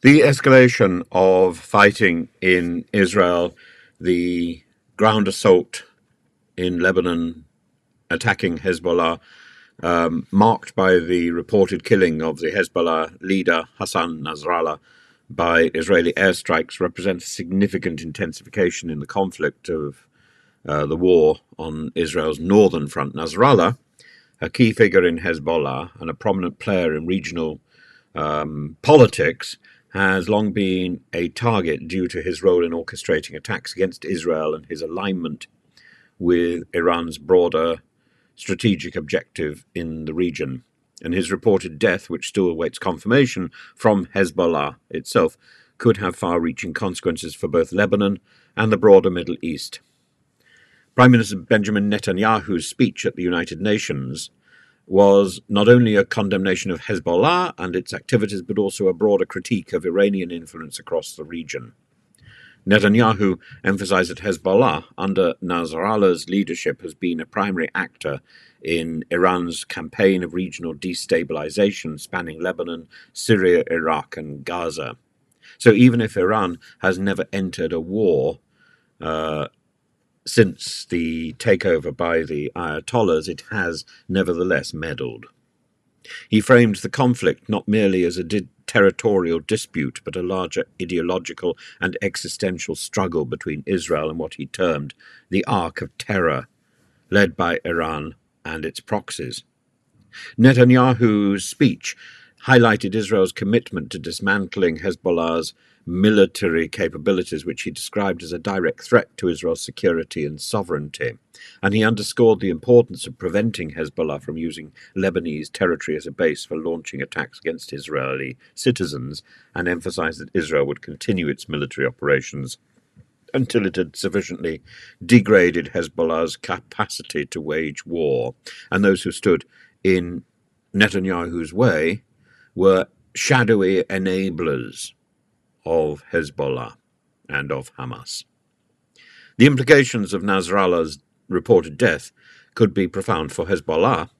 The escalation of fighting in Israel, the ground assault in Lebanon attacking Hezbollah, marked by the reported killing of the Hezbollah leader Hassan Nasrallah by Israeli airstrikes, represents a significant intensification in the conflict of the war on Israel's northern front. Nasrallah, a key figure in Hezbollah and a prominent player in regional politics, has long been a target due to his role in orchestrating attacks against Israel and his alignment with Iran's broader strategic objective in the region. And his reported death, which still awaits confirmation from Hezbollah itself, could have far-reaching consequences for both Lebanon and the broader Middle East. Prime Minister Benjamin Netanyahu's speech at the United Nations was not only a condemnation of Hezbollah and its activities, but also a broader critique of Iranian influence across the region. Netanyahu emphasized that Hezbollah, under Nasrallah's leadership, has been a primary actor in Iran's campaign of regional destabilization spanning Lebanon, Syria, Iraq, and Gaza. So even if Iran has never entered a war since the takeover by the Ayatollahs, it has nevertheless meddled. He framed the conflict not merely as a territorial dispute, but a larger ideological and existential struggle between Israel and what he termed the Arc of Terror, led by Iran and its proxies. Netanyahu's speech highlighted Israel's commitment to dismantling Hezbollah's military capabilities, which he described as a direct threat to Israel's security and sovereignty. And he underscored the importance of preventing Hezbollah from using Lebanese territory as a base for launching attacks against Israeli citizens, and emphasized that Israel would continue its military operations until it had sufficiently degraded Hezbollah's capacity to wage war. And those who stood in Netanyahu's way were shadowy enablers of Hezbollah and of Hamas. The implications of Nasrallah's reported death could be profound for Hezbollah.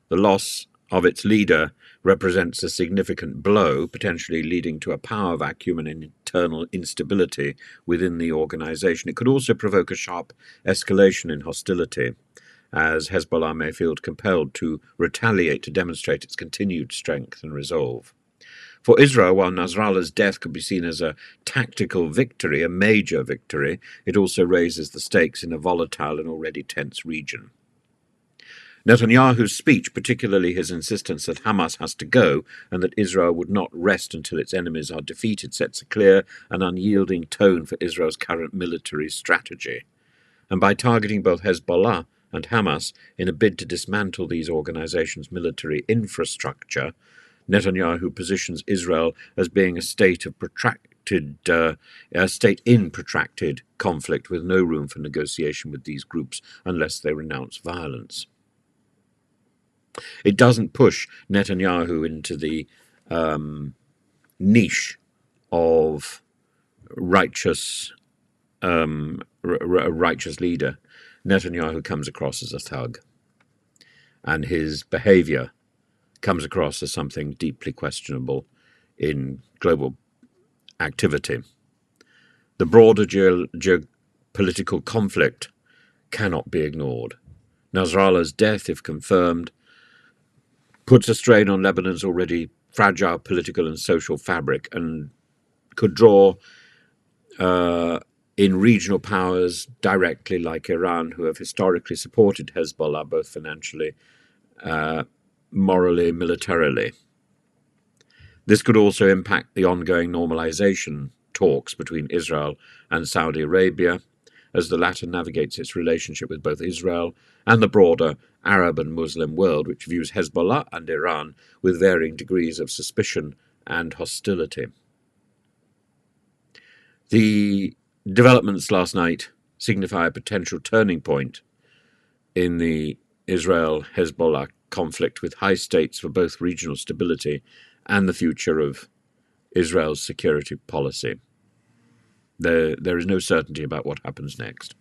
The loss of its leader represents a significant blow, potentially leading to a power vacuum and internal instability within the organization. It could also provoke a sharp escalation in hostility, as Hezbollah may feel compelled to retaliate to demonstrate its continued strength and resolve. For Israel, while Nasrallah's death could be seen as a tactical victory, a major victory, it also raises the stakes in a volatile and already tense region. Netanyahu's speech, particularly his insistence that Hamas has to go and that Israel would not rest until its enemies are defeated, sets a clear and unyielding tone for Israel's current military strategy. And by targeting both Hezbollah and Hamas in a bid to dismantle these organizations' military infrastructure, Netanyahu positions Israel as being a state in protracted conflict, with no room for negotiation with these groups unless they renounce violence. It doesn't push Netanyahu into the niche of righteous leader. Netanyahu comes across as a thug, and his behavior comes across as something deeply questionable in global activity. The broader geopolitical conflict cannot be ignored. Nasrallah's death, if confirmed, puts a strain on Lebanon's already fragile political and social fabric, and could draw in regional powers directly, like Iran, who have historically supported Hezbollah both financially, morally, militarily. This could also impact the ongoing normalization talks between Israel and Saudi Arabia, as the latter navigates its relationship with both Israel and the broader Arab and Muslim world, which views Hezbollah and Iran with varying degrees of suspicion and hostility. The developments last night signify a potential turning point in the Israel-Hezbollah conflict, with high stakes for both regional stability and the future of Israel's security policy. There is no certainty about what happens next.